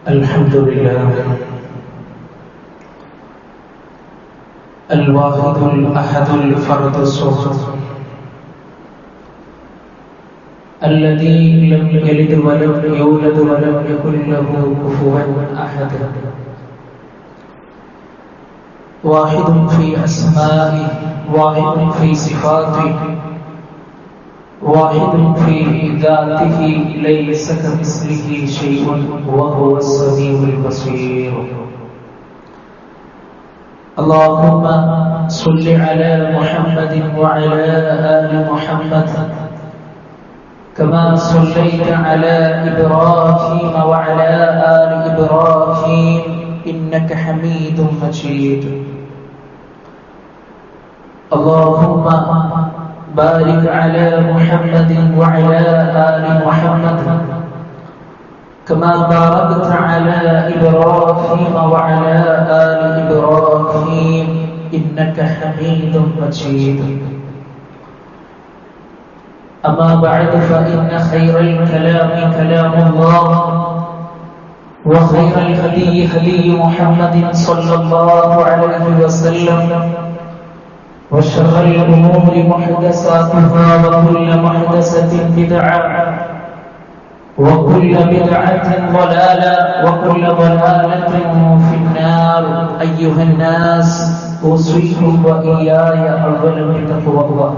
الحمد لله الواحد الأحد الفرد الصمد الذي لم يلد ولم يولد ولم يكن له كفوا أحد واحد في أسمائه واحد في صفاته واحد في ذاته ليس كمثله شيء وهو السميع البصير اللهم صل على محمد وعلى آل محمد كما صليت على إبراهيم وعلى آل إبراهيم إنك حميد مجيد اللهم بارك على محمد وعلى آل محمد كما باركت على إبراهيم وعلى آل إبراهيم إنك حميد مجيد أما بعد فإن خير الكلام كلام الله وخير الهدي هدي محمد صلى الله عليه وسلم وشر الأمور محدثاتها وكل محدثة بدعة وكل بدعة ضلالة وكل ضلالة في النار أيها الناس أوصيكم وإياي أولا بتقوى الله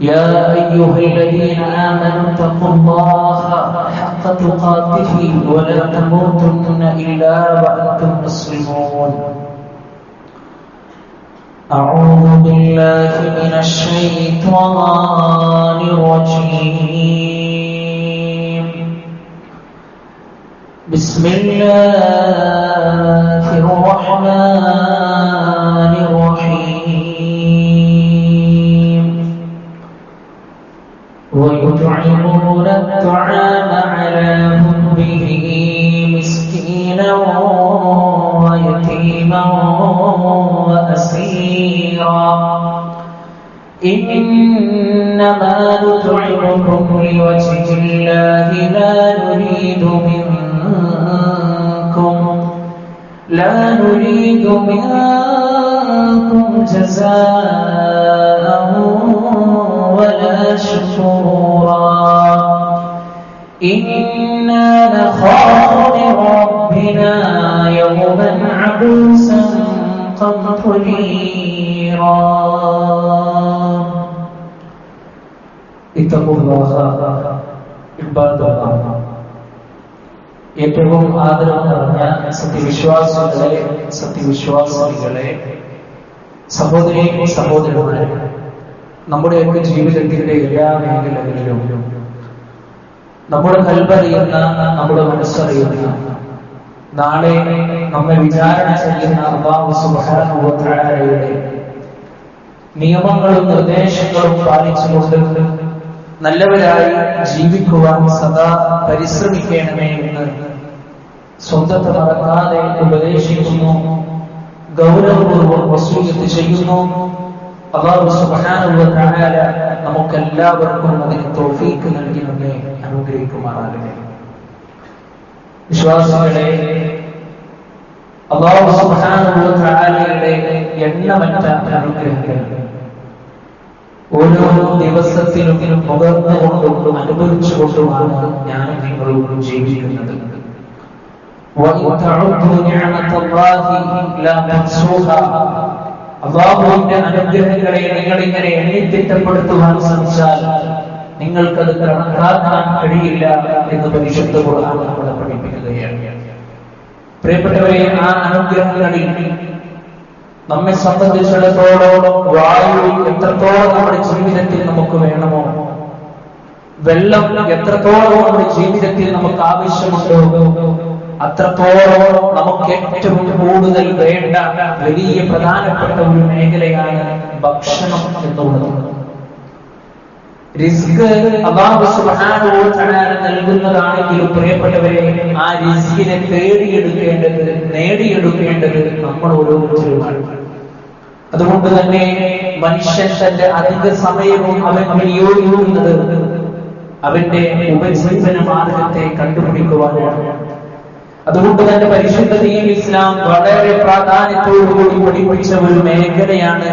يا أيها الذين آمنوا اتقوا الله حق تقاته ولا تموتن إلا وأنتم مسلمون أعوذ بالله من الشيطان الرجيم بسم الله الرحمن الرحيم ويطعمون الطعام على حبه مسكينا ويتيما وأسيرا إنما نطعمكم لوجه الله لا نريد منكم جزاء ولا شكورا إنا نخاف من ربنا يوما عبوسا قمطريرا اتقوا الله عباد الله ഏറ്റവും ആദരവ് നിറഞ്ഞ സത്യവിശ്വാസികളെ സഹോദരി സഹോദരന്മാരെ, നമ്മുടെയൊക്കെ ജീവിതത്തിന്റെ എല്ലാ മേഖലകളിലും നമ്മുടെ കൽബറിയുന്ന, നമ്മുടെ മനസ്സറിയുന്ന, നാളെ നമ്മെ വിചാരണ ചെയ്യുന്ന അല്ലാഹു സുബ്ഹാനഹു വ തആലയുടെ നിയമങ്ങളും നിർദ്ദേശങ്ങളും പാലിച്ചുകൊണ്ട് നല്ലവരായി ജീവിക്കുവാൻ സദാ പരിശ്രമിക്കണമേ എന്ന് സ്വന്തത്തെ മറക്കാതെ ഉപദേശിക്കുന്നു, ഗൗരവപൂർവ്വം വസൂയത്ത് ചെയ്യുന്നു. അല്ലാഹു സുബ്ഹാനഹു വ തആല നമുക്കെല്ലാവർക്കും അതിന് തൗഫീഖ് നൽകി നമ്മെ അനുഗ്രഹിക്കുമാറാകട്ടെ. വിശ്വാസികളെ, അല്ലാഹു സുബ്ഹാനഹു വ തആലയുടെ എണ്ണമറ്റ അനുഗ്രഹങ്ങൾ ഓരോ ദിവസത്തിലും നുകർന്നുകൊണ്ടും അനുഭവിച്ചുകൊണ്ടുമാണ് ഞാനും നിങ്ങളും ജീവിക്കുന്നത്. അല്ലാഹുവിന്റെ അനുഗ്രഹങ്ങളെ നിങ്ങളിങ്ങനെ എണ്ണിത്തിട്ടപ്പെടുത്തുവാൻ ശ്രമിച്ചാൽ നിങ്ങൾക്കത് കണക്കാക്കാൻ കഴിയില്ല എന്ന് പരിശുദ്ധ ഖുർആൻ നമ്മളെ പഠിപ്പിക്കുകയാണ്. പ്രിയപ്പെട്ടവരെ, ആ അനുഗ്രഹങ്ങളിൽ നമ്മെ സംബന്ധിച്ചിടത്തോളം വായു എത്രത്തോളം നമ്മുടെ ജീവിതത്തിൽ നമുക്ക് വേണമോ, വെള്ളം എത്രത്തോളം നമ്മുടെ ജീവിതത്തിൽ നമുക്ക് ആവശ്യമുണ്ടോ, അത്രത്തോളം നമുക്ക് ഏറ്റവും കൂടുതൽ വേണ്ട വലിയ പ്രധാനപ്പെട്ട ഒരു മേഖലയാണ് ഭക്ഷണം എന്നുള്ളത്. റിസ്ക് അല്ലാഹു സുബ്ഹാനഹു വ തആല നൽകുന്നതാണെങ്കിലും പ്രിയപ്പെട്ടവരെ, ആ റിസ്കിനെ നേടിയെടുക്കേണ്ടത് നമ്മൾ ഓരോരുത്തരുമാണ്. അതുകൊണ്ട് തന്നെ മനുഷ്യൻ തന്റെ അധിക സമയവും അവൻ വിനിയോഗിക്കുന്നത് അവന്റെ ഉപജീവന മാർഗത്തെ കണ്ടുപിടിക്കുവാനാണ്. അതുകൊണ്ട് തന്നെ പരിശുദ്ധ ദീൻ ഇസ്ലാം വളരെ പ്രാധാന്യത്തോടുകൂടി പഠിപ്പിച്ച ഒരു മേഖലയാണ്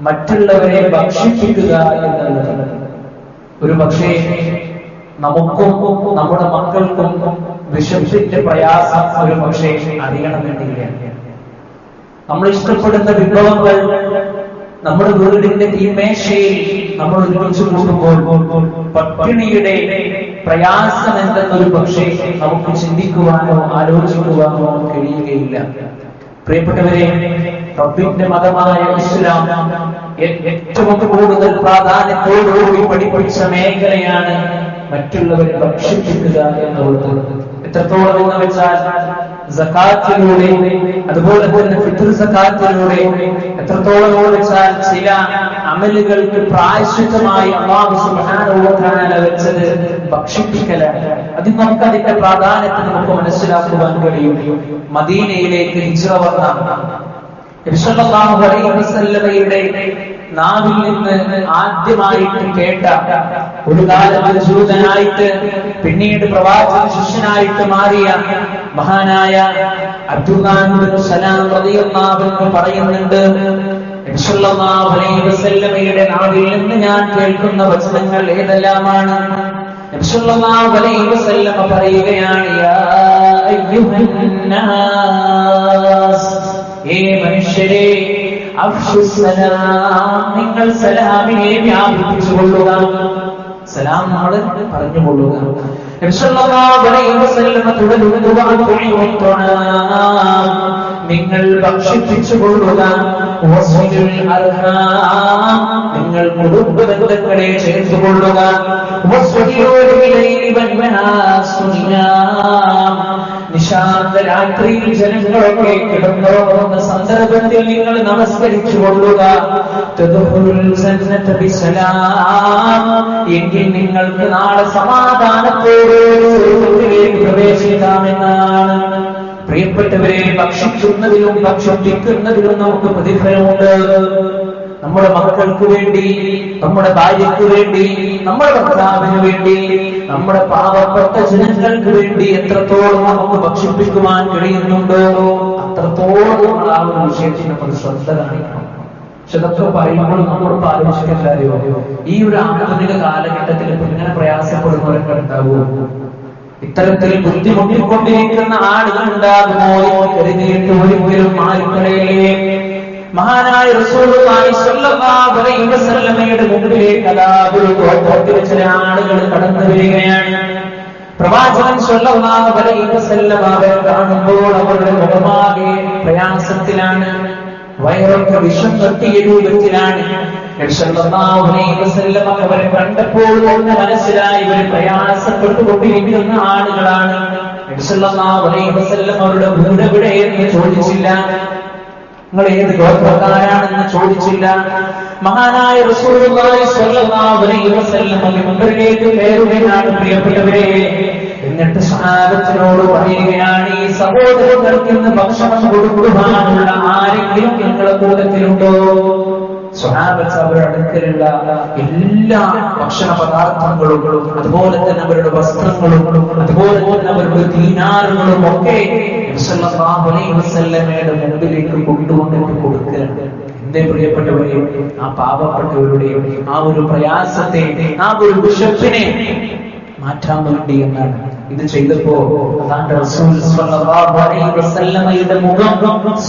മറ്റുള്ളവരെ ഭക്ഷിപ്പിക്കുക എന്നുള്ളത്. ഒരു പക്ഷേ നമുക്കും നമ്മുടെ മക്കൾക്കും വിശപ്പിന്റെ പ്രയാസം ഒരു പക്ഷേ അറിയണമെന്നില്ല. നമ്മൾ ഇഷ്ടപ്പെടുന്ന വിഭവങ്ങൾ നമ്മുടെ വീടിന്റെ തീമേശയിൽ നമ്മൾ ഒരുമിച്ച് കൂടുമ്പോൾ പട്ടിണിയുടെ പ്രയാസം എന്തെന്നൊരു പക്ഷേ നമുക്ക് ചിന്തിക്കുവാനോ ആലോചിക്കുവാനോ കഴിയുകയില്ല. പ്രിയപ്പെട്ടവരെ, റബ്ബിന്റെ മതമായ ഇസ്ലാം ഏറ്റവും കൂടുതൽ പ്രാധാന്യത്തോടുകൂടി പഠിപ്പിച്ച മേഖലയാണ് മറ്റുള്ളവരെ ഭക്ഷിപ്പിക്കുക എന്നുള്ളത്. എത്രത്തോളം എന്ന് വെച്ചാൽ സകാത്തിലൂടെ, അതുപോലെ തന്നെ ഫിത്ർ സകാത്തിലൂടെ, എത്രത്തോളം എന്ന് വെച്ചാൽ ചില അമലുകൾക്ക് പ്രായശ്ചിത്തമായി അല്ലാഹു സുബ്ഹാനഹു വ തആല വെച്ചത് ഭക്ഷിപ്പിക്കലാണ്. അതിൽ നമുക്ക് അതിന്റെ പ്രാധാന്യത്തെ നമുക്ക് മനസ്സിലാക്കുവാൻ കഴിയും. മദീനയിലേക്ക് ഹിജ്റ വന്ന നബി സല്ലല്ലാഹു അലൈഹി വസല്ലമയുടെ നാവിൽ നിന്ന് ആദ്യമായിട്ട് കേട്ട, ഒരു കാലത്ത് ജൂതനായിട്ട് പിന്നീട് പ്രവാചക ശിഷ്യനായിട്ട് മാറിയ മഹാനായ അബ്ദുല്ലാഹ് ഇബ്നു സലാം റളിയല്ലാഹു അൻഹു പറയുന്നുണ്ട്, നബി സല്ലല്ലാഹു അലൈഹി വസല്ലമയുടെ നാവിൽ നിന്ന് ഞാൻ കേൾക്കുന്ന വചനങ്ങൾ ഏതെല്ലാമാണ്? നബി സല്ലല്ലാഹു അലൈഹി വസല്ലമ പറയുകയാണ്, യാ അയ്യുഹന്നാസ്, ഏ മനുഷ്യരെ, നിങ്ങൾ സലാമിനെ വ്യാപിപ്പിച്ചുകൊള്ളുക. സലാം നമ്മൾ പറഞ്ഞുകൊള്ളുക. നിങ്ങൾ ഭക്ഷിപ്പിച്ചുകൊള്ളുക. നിങ്ങൾ കുടുംബബന്ധങ്ങളെ ചേർത്തുകൊള്ളുക. നിശാന്ത രാത്രിയിൽ ജനങ്ങളൊക്കെ കിടന്നുറങ്ങുന്ന സന്ദർഭത്തിൽ നിങ്ങൾ നമസ്കരിച്ചു കൊള്ളുക. എങ്കിൽ നിങ്ങൾക്ക് നാളെ സമാധാനത്തോടെ പ്രവേശിക്കാമെന്നാണ്. പ്രിയപ്പെട്ടവരെ, ഭക്ഷിക്കുന്നതിലും ഭക്ഷിപ്പിക്കുന്നതിലും നമുക്ക് പ്രതിഫലമുണ്ട്. നമ്മുടെ മക്കൾക്ക് വേണ്ടി, നമ്മുടെ ഭാര്യയ്ക്ക് വേണ്ടി, നമ്മുടെ ഭർത്താവിന് വേണ്ടി, നമ്മുടെ പാവപ്പെട്ട ജനങ്ങൾക്ക് വേണ്ടി എത്രത്തോളം നമുക്ക് ഭക്ഷിപ്പിക്കുവാൻ കഴിയുന്നുണ്ടോ അത്രത്തോളം നമ്മൾ ആ ഒരു വിഷയത്തിൽ നമ്മൾ ശ്രദ്ധ കാണിക്കണം. പക്ഷെ ഇതൊക്കെ പറയുമ്പോൾ നമ്മളോട് ആലോചിക്കല്ലോ, ഈ ഒരു ആധുനിക കാലഘട്ടത്തിൽ ഇങ്ങനെ പ്രയാസപ്പെടുന്നവരൊക്കെ ഉണ്ടാവുമോ? ഇത്തരത്തിൽ ബുദ്ധിമുട്ടിക്കൊണ്ടിരിക്കുന്ന ആളുകൾ ഉണ്ടാകുമോ എന്ന് കരുതിയിട്ട് ഒരിക്കലും ആരുകളെ മഹാനായ റസൂലുള്ളാഹി സ്വല്ലല്ലാഹു അലൈഹി വസല്ലമയുടെ മുമ്പിലേക്ക് അതാ ഒരു കോട്ടത്തിൽ ചില ആളുകൾ കടന്നു വരികയാണ്. പ്രവാചകൻ സ്വല്ലല്ലാഹു അലൈഹി വസല്ലമ അവരെ കാണുമ്പോൾ അവരുടെ മുഖമാകെ പ്രയാസത്തിലാണ്, വയറൊക്കെ വിഷം തട്ടിയ രൂപത്തിലാണ്. സ്വല്ലല്ലാഹു അലൈഹി വസല്ലമ അവരെ കണ്ടപ്പോൾ തന്നെ മനസ്സിലായി ഇവർ പ്രയാസപ്പെട്ടുകൊണ്ടിരിക്കുന്ന ആളുകളാണ്. സ്വല്ലല്ലാഹു അലൈഹി വസല്ലമ അവരുടെ വീട് എവിടെയെന്ന് ചോദിച്ചില്ല, നിങ്ങൾ ഏത് ഗോത്രക്കാരാണെന്ന് ചോദിച്ചില്ല. മഹാനായ റസൂലുള്ളാഹി സ്വല്ലല്ലാഹു അലൈഹി വസല്ലം മുമ്പിലേക്ക് കയറുകയാണ്. പ്രിയപ്പെട്ടവരെ, എന്നിട്ട് സ്വഹാബത്തിനോട് പറയുകയാണ്, ഈ സഹോദരങ്ങൾക്ക് ഇന്ന് ഭക്ഷണം കൊടുക്കുവാനുള്ള ആരെങ്കിലും നിങ്ങളുടെ കൂട്ടത്തിലുണ്ടോ? സ്വഹാബത്ത് അവരുടെ അടുക്കലുള്ള എല്ലാ ഭക്ഷണ പദാർത്ഥങ്ങളും, അതുപോലെ തന്നെ അവരുടെ വസ്ത്രങ്ങളും, അതുപോലെ തന്നെ അവരുടെ ദീനാറുകളും ഒക്കെ സല്ലല്ലാഹു അലൈഹി വസല്ലമയുടെ മുമ്പിലേക്ക് കൊണ്ടുവന്നിട്ട് കൊടുക്കുകയാണ്. എന്റെ പ്രിയപ്പെട്ടവരെ, ആ പാവപ്പെട്ടവരുടെ ആ ഒരു പ്രയാസത്തെ, ആ ഒരു വിശപ്പിനെ മാറ്റാൻ വേണ്ടി എന്നാണ് ഇത് ചെയ്തപ്പോ റസൂൽ സ്വല്ലല്ലാഹു അലൈഹി വസല്ലമയുടെ മുഖം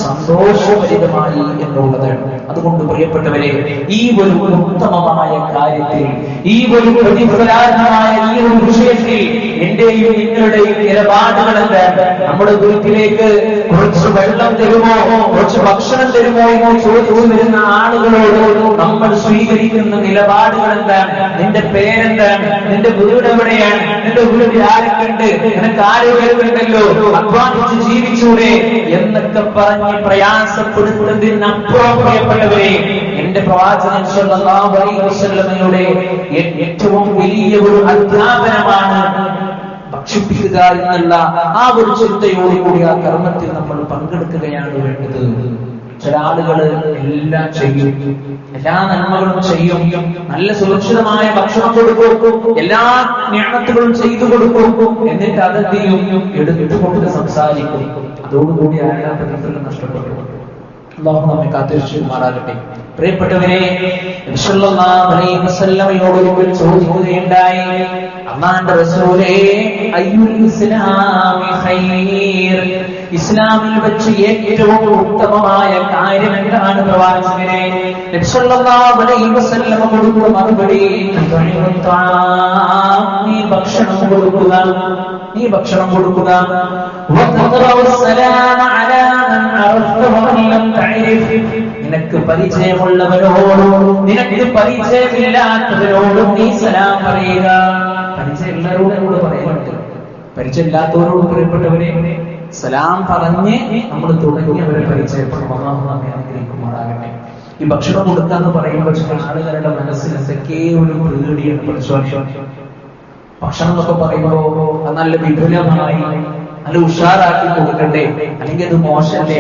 സന്തോഷഭരിതമായി എന്നുള്ളതാണ്. അതുകൊണ്ട് പ്രിയപ്പെട്ടവരെ, ഈ ഒരു ഉത്തമമായ കാര്യത്തിൽ, ഈ ഒരു പ്രതിഫലാർഹമായ ഈ ഒരു വിഷയത്തിൽ എന്റെയും നിങ്ങളുടെയും നിലപാടുകൾ എന്താണ്? നമ്മുടെ വീട്ടിലേക്ക് കുറച്ച് വെള്ളം തരുമോ, കുറച്ച് ഭക്ഷണം തരുമോ എന്ന് ചോദിച്ചു വരുന്ന ആളുകളോട് നമ്മൾ സ്വീകരിക്കുന്ന നിലപാടുകൾ എന്താണ്? നിന്റെ പേരെന്താണ്? നിന്റെ വീട് എവിടെയാണ്? നിന്റെ വീട്ടിൽ ആരൊക്കെ ഉണ്ട്? നിനക്ക് ആരോഗ്യമുണ്ടല്ലോ, അധ്വാനിച്ച് ജീവിച്ചൂടെ എന്നൊക്കെ പറഞ്ഞ് പ്രയാസപ്പെടുന്നതിനപ്പുറം പ്രിയപ്പെട്ടവരെ, എന്റെ പ്രവാചകൻ സ്വല്ലല്ലാഹു അലൈഹി വസല്ലമയുടെ ഏറ്റവും വലിയ ഒരു അധ്യാപനമാണ് ഭക്ഷിപ്പിക്കുക എന്നുള്ള ആ ഒരു ചിന്തയോടുകൂടി ആ കർമ്മത്തിൽ നമ്മൾ പങ്കെടുക്കുകയാണ് വേണ്ടത്. ചില ആളുകൾ എല്ലാം ചെയ്യും, എല്ലാ നന്മകളും ചെയ്യും, നല്ല സുരക്ഷിതമായ ഭക്ഷണം കൊടുക്കും, എല്ലാ നിഅമത്തുകളും ചെയ്തു കൊടുക്കും. എന്നിട്ട് അതെന്തെയും എടുത്തുകൊണ്ട് സംസാരിക്കും. അതോടുകൂടി അയാളുടെ പ്രതിഫലം നഷ്ടപ്പെട്ടു. അല്ലാഹു നമ്മെ കാത്തുരക്ഷിക്കുമാറാകട്ടെ. പ്രിയപ്പെട്ടവരെ, നബി സല്ലല്ലാഹു അലൈഹി വസല്ലമയോട് ഒരിക്കൽ ചോദിക്കുകയുണ്ടായി, അല്ലാഹുവിന്റെ റസൂലേ, അയ്യുൽ ഇസ്ലാമി ഖൈർ, ഇസ്ലാമിൽ വെച്ച് ഏറ്റവും ഉത്തമമായ കാര്യം എന്താണ് പ്രവാചകനെ? നബി സല്ലല്ലാഹു അലൈഹി വസല്ലമ കൊടുത്ത മറുപടി, നീ ഭക്ഷണം കൊടുക്കുക, നീ ഭക്ഷണം കൊടുക്കുക. നിനക്ക് പരിചയമുള്ളവരോടും നിനക്ക് പരിചയമില്ലാത്തവരോടും നീ സലാം പറയുക. പരിചയമുള്ളവരോട് നമ്മൾ പറയുന്നുണ്ട്, പരിചയമില്ലാത്തവരോട് പ്രിയപ്പെട്ടവരെ സലാം പറഞ്ഞ് നമ്മൾ തുടങ്ങിയവരെ പരിചയപ്പെടും. അല്ലാഹു നമ്മെ അനുഗ്രഹിക്കുമാറാകട്ടെ. ഈ ഭക്ഷണം കൊടുക്കാന്ന് പറയുമ്പോൾ ആളുകളുടെ മനസ്സിൽ എന്തൊക്കെ ഒരു പേടിയാണ്. പരിശോധിച്ചു ഭക്ഷണം എന്നൊക്കെ പറയുമ്പോ നല്ല വിപുലമായി നല്ല ഉഷാറാക്കി കൊടുക്കട്ടെ, അല്ലെങ്കിൽ അത് മോശമല്ലേ,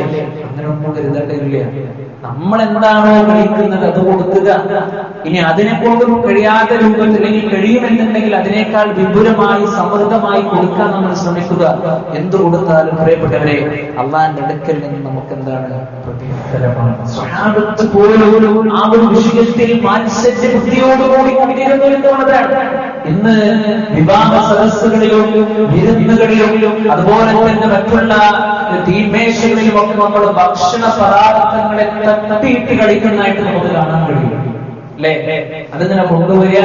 അങ്ങനെയൊന്നും കരുതേണ്ടതില്ല. നമ്മൾ എന്താണോ കഴിക്കുന്നത് അത് കൊടുക്കുക. ഇനി അതിനെ കൊണ്ടും കഴിയാത്ത രൂപത്തിൽ ഇനി കഴിയുമെന്നുണ്ടെങ്കിൽ അതിനേക്കാൾ വിപുലമായി സമൃദ്ധമായി കൊടുക്കാൻ നമ്മൾ ശ്രമിക്കുക. എന്തു കൊടുത്താലും പ്രിയപ്പെട്ടവരെ അള്ളാന്റെ അടുക്കൽ നിന്ന് നമുക്ക് എന്താണ് പ്രതിഫലമാണ്. സ്വഹാബത്ത് പോലും ആ ഒരു വിഷയത്തിൽ മാത്സര്യ ബുദ്ധിയോടുകൂടി കൊണ്ടിരുന്നതാണ്. ഇന്ന് വിവാഹ സദസ്സുകളിലും വിരുന്നുകളിലും അതുപോലെ തന്നെ മറ്റുള്ള തീന്മേശകളിലും ഒക്കെ നമ്മൾ ഭക്ഷണ പദാർത്ഥങ്ങളെ തട്ടിയിട്ട് കളിക്കുന്നതായിട്ട് നമുക്ക് കാണാൻ കഴിയും. അല്ലേ? അതിങ്ങനെ കൊണ്ടുവരിക,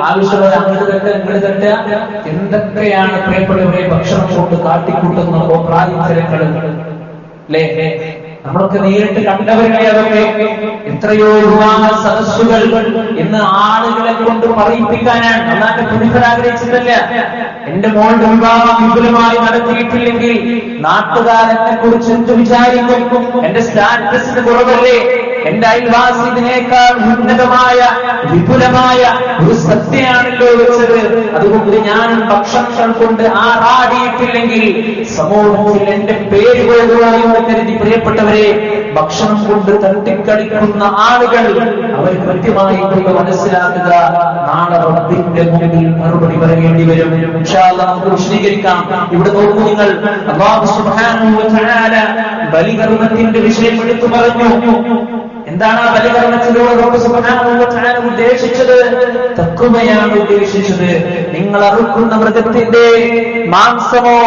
ആവശ്യമുള്ള അങ്ങോട്ട് തട്ട് ഇങ്ങോട്ട് തട്ട്, എന്തൊക്കെയാണ് പ്രിയപ്പെട്ടവരെ ഭക്ഷണം കൊണ്ട് കാട്ടിക്കൂട്ടുന്ന പ്രായത്തിരക്കള്. അല്ലേ? നമ്മളൊക്കെ നേരിട്ട് കണ്ടവരുടെ അതൊക്കെ എത്രയോ വിവാഹ സദസ്സുകൾ ഇന്ന് ആളുകളെ കൊണ്ട് പറയിപ്പിക്കാനാണ്. അല്ലാതെ പുരുഷൻ ആഗ്രഹിച്ചിട്ടല്ല. എന്റെ മോളുടെ വിവാഹം വിപുലമായി നടത്തിയിട്ടില്ലെങ്കിൽ നാട്ടുകാരെന്നെ കുറിച്ച് എന്ത് വിചാരിക്കും? എന്റെ സ്റ്റാറ്റസിന് കുറവല്ലേ? എന്റെ അയൽവാസി ഇതിനേക്കാൾ ഉന്നതമായ വിപുലമായ ഒരു സത്യമാണല്ലോ വെച്ചത്. അതുകൊണ്ട് ഞാൻ ഭക്ഷണങ്ങൾ കൊണ്ട് ആറാടിയിട്ടില്ലെങ്കിൽ സമൂഹത്തിൽ എന്റെ പേര് പോകുവാനെന്ന് കരുതി പ്രിയപ്പെട്ടവരെ ഭക്ഷണം കൊണ്ട് തട്ടിക്കളിക്കുന്ന ആളുകൾ അവർ കൃത്യമായി കൊണ്ട് മനസ്സിലാക്കുക, നാളെ റബ്ബിന്റെ മുമ്പിൽ മറുപടി പറയേണ്ടി വരും. ഇൻഷാ അല്ലാഹ് നമുക്ക് വിശദീകരിക്കാം. ഇവിടെ നോക്കൂ നിങ്ങൾ, അല്ലാഹു സുബ്ഹാനഹു വ തആല ബലികർമ്മത്തിന്റെ വിഷയം എടുത്തു പറഞ്ഞു. എന്താണ് ആ ബലികർമ്മത്തിലൂടെ റബ്ബ് സുബ്ഹാനഹു വ തആല ഉദ്ദേശിച്ചത്? തഖ്വയാണ് ഉദ്ദേശിച്ചത്. നിങ്ങൾ അറുക്കുന്ന മൃഗത്തിന്റെ മാംസമോ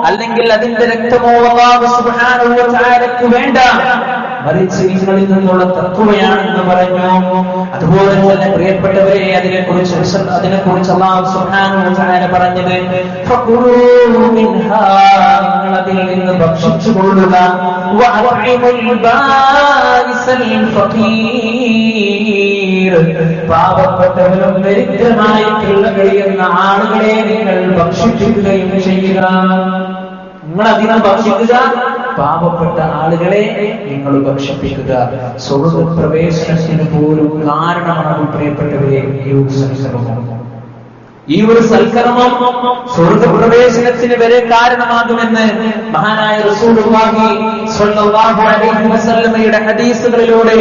അല്ലെങ്കിൽ അതിന്റെ രക്തമോ അല്ലാഹു സുബ്ഹാനഹു വ തആലയ്ക്ക് വേണ്ട, മറിച്ച് നിങ്ങളിൽ നിന്നുള്ള തഖ്വയാണെന്ന് പറഞ്ഞു. അതുപോലെ തന്നെ പ്രിയപ്പെട്ടവരെ അതിനെക്കുറിച്ച് അല്ലാഹു സുബ്ഹാനഹു വ തആല പറഞ്ഞത്, ഫഖുലൂ മിൻഹാ, നിങ്ങൾ അതിൽ നിന്ന് ഭക്ഷിച്ചു കൊള്ളുക. വഅത്ഇമുൽ ബാഇസൽ ഫഖീർ, പാവപ്പെട്ടവരും ദരിദ്രമായിട്ടുള്ള കഴിയുന്ന ആളുകളെ നിങ്ങൾ ഭക്ഷിപ്പിക്കുകയും ചെയ്യുക. നിങ്ങൾ അതിനെ ഭക്ഷിക്കുക, പാവപ്പെട്ട ആളുകളെ നിങ്ങൾ ഭക്ഷിപ്പിക്കുക. സ്വർഗ്ഗപ്രവേശനത്തിന് പോലും കാരണമാണ് പ്രിയപ്പെട്ടവരെ ഈ ഒരു സൽക്കർമ്മം സ്വർഗ്ഗപ്രവേശനത്തിന് വരെ കാരണമാകുമെന്ന് മഹാനായ റസൂലുള്ളാഹി സ്വല്ലല്ലാഹു അലൈഹി വസല്ലമയുടെ ഹദീസുകളിലൂടെ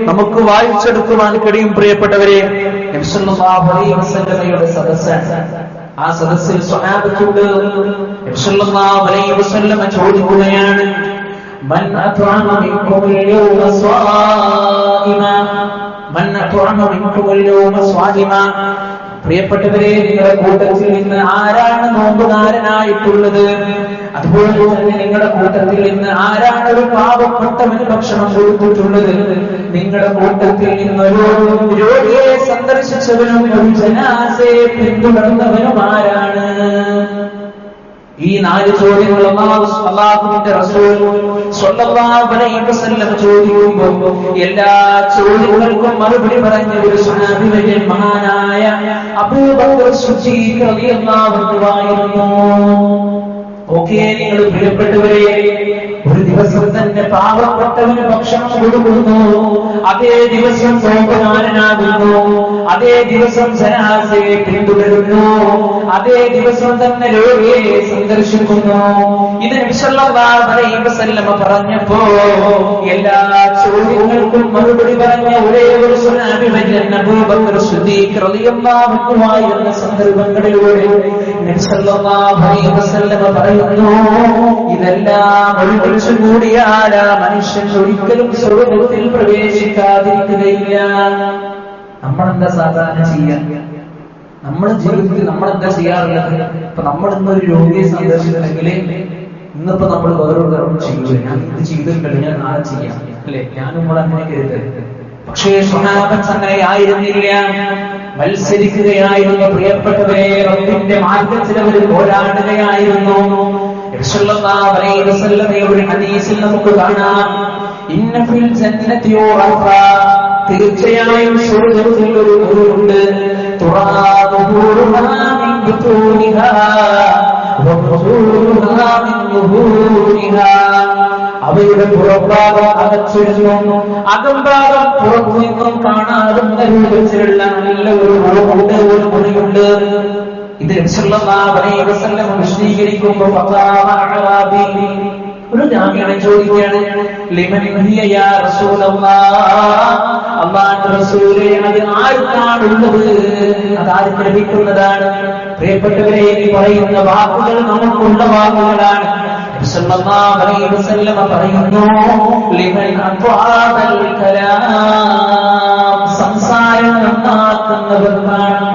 നമുക്ക് വായിച്ചെടുക്കുവാൻ കഴിയും. പ്രിയപ്പെട്ടവരെ, നബി സല്ലല്ലാഹു അലൈഹി വസല്ലമയുടെ സദസ്സാണ്. ആ സദസ്സിൽ സ്വഹാബത്തുണ്ട്. നബി സല്ലല്ലാഹു അലൈഹി വസല്ലമ ചോദിക്കുകയാണ്, മൻ അത്അമ മിൻകുമുൽ യൗമ സ്വാഇമ, മൻ അത്അമ മിൻകുമുൽ യൗമ സ്വാഇമ. പ്രിയപ്പെട്ടവരെ, നിങ്ങളുടെ കൂട്ടത്തിൽ നിന്ന് ആരാണ് നോമ്പുകാരനായിട്ടുള്ളത്? അതുപോലെ തന്നെ നിങ്ങളുടെ കൂട്ടത്തിൽ നിന്ന് ആരാണ് ഒരു പാവപ്പെട്ടവന് ഭക്ഷണം കൊടുത്തിട്ടുള്ളത്? നിങ്ങളുടെ കൂട്ടത്തിൽ നിന്നൊരു രോഗിയെ സന്ദർശിച്ചവനും ഒരു ജനാസയെ പിന്തുടർന്നവനും ആരാണ്? ഈ 4 ചോദ്യങ്ങൾ അല്ലാഹുവിന്റെ റസൂൽ സ്വല്ലല്ലാഹു അലൈഹി വസല്ലം ചോദിക്കുമ്പോൾ എല്ലാ ചോദ്യങ്ങൾക്കും മറുപടി പറഞ്ഞ ഒരു സ്വഹാബി വര്യൻ മഹാനായ അബൂബക്കർ സിദ്ദീഖ് റളിയല്ലാഹു അൻഹു ആയിരുന്നു. ഓക്കേ, നിങ്ങൾ പ്രിയപ്പെട്ടവരെ, ഒരു ദിവസം തന്നെ പാവപ്പെട്ടവന് ഭക്ഷണം കൊടുക്കുന്നു, അതേ ദിവസം നോമ്പുകാരനാകുന്നു, അതേ ദിവസം ജനാസയെ പിന്തുടരുന്നു, അതേ ദിവസം തന്നെ രോഗിയെ സന്ദർശിക്കുന്നു. ഇത് നബി നബി സല്ലല്ലാഹു അലൈഹി വസല്ലം പറഞ്ഞപ്പോ എല്ലാ ചോദ്യങ്ങൾക്കും മറുപടി പറഞ്ഞ ഒരേ ഒരു സ്വഹാബി അബൂബക്കർ സിദ്ദീഖ് റളിയല്ലാഹു അൻഹു ആയിരുന്ന സന്ദർഭങ്ങളിലൂടെ നബി സല്ലല്ലാഹു അലൈഹി വസല്ലം പറയുന്നു, ഇതെല്ലാം ഒരുമിച്ച് കൂടിയാൽ മനുഷ്യൻ ഒരിക്കലും സ്വർഗ്ഗത്തിൽ പ്രവേശിക്കാതിരിക്കുകയില്ല. നമ്മളെന്താ സാധാരണ ചെയ്യാൻ? നമ്മുടെ ജീവിതത്തിൽ നമ്മളെന്താ ചെയ്യാറുള്ളത്? ഇപ്പൊ നമ്മൾ ഇന്നൊരു രോഗിയെ സന്ദർശിക്കണമെങ്കിൽ ഇന്നിപ്പോ നമ്മൾ വേറൊരു കാര്യം ചെയ്യൂല. ഞാൻ ഇത് ചെയ്തിട്ടുണ്ടല്ലോ, ഞാൻ നാളെ ചെയ്യാം, അല്ലെ? ഞാനും നമ്മൾ അങ്ങനെ കരുതരുത്. പക്ഷേ സ്വഹാബത്ത് അങ്ങനെ ആയിരുന്നില്ല. മത്സരിക്കുകയായിരുന്നു. പ്രിയപ്പെട്ടവരെ, റബ്ബിന്റെ മാർഗത്തിൽ അവർ പോരാടുകയായിരുന്നു. റസൂലുള്ളാഹി അലൈഹി വസല്ലമയുടെ ഹദീസിൽ നമുക്ക് കാണാം, ഇന്ന ഫിൽ ജന്നതി ഉറഫ, തീർച്ചയായും സ്വർഗ്ഗത്തിൽ ഒരു ഊരുണ്ട്, തുറാദുഹുറുഹാ മിൻ ബുതൂനിഹാ വബുറൂഹാ മിൻ ളുഹൂരിഹാ. അവയുടെ പുറഭാഗം അകച്ചിരുന്നു, അകംഭാഗം പുറത്തു നിന്നും കാണാറുന്ന രൂപത്തിലുള്ള നല്ല ഒരു മുറിയുണ്ട്. ഇത് നബി സല്ലല്ലാഹു അലൈഹി വസല്ലം വിശദീകരിക്കുമ്പോൾ ഒരു ഗ്രാമീണൻ ചോദിക്കുകയാണ്, ലിമൻ ഹിയ യാ റസൂലല്ലാഹ്, അല്ലാഹുവിന്റെ റസൂലേ, അത് ആർക്കാണുള്ളത്? അത് ആർക്ക് ലഭിക്കുന്നതാണ്? പ്രിയപ്പെട്ടവരെ, ഈ പറയുന്ന വാക്കുകൾ നമുക്കുള്ള വാക്കുകളാണ്. നബി സല്ലല്ലാഹു അലൈഹി വസല്ലം പറയുന്നു, ലിമൻ അത്വാബൽ കലാം, സംസാരം നന്നാക്കുന്നവർക്കാണ്.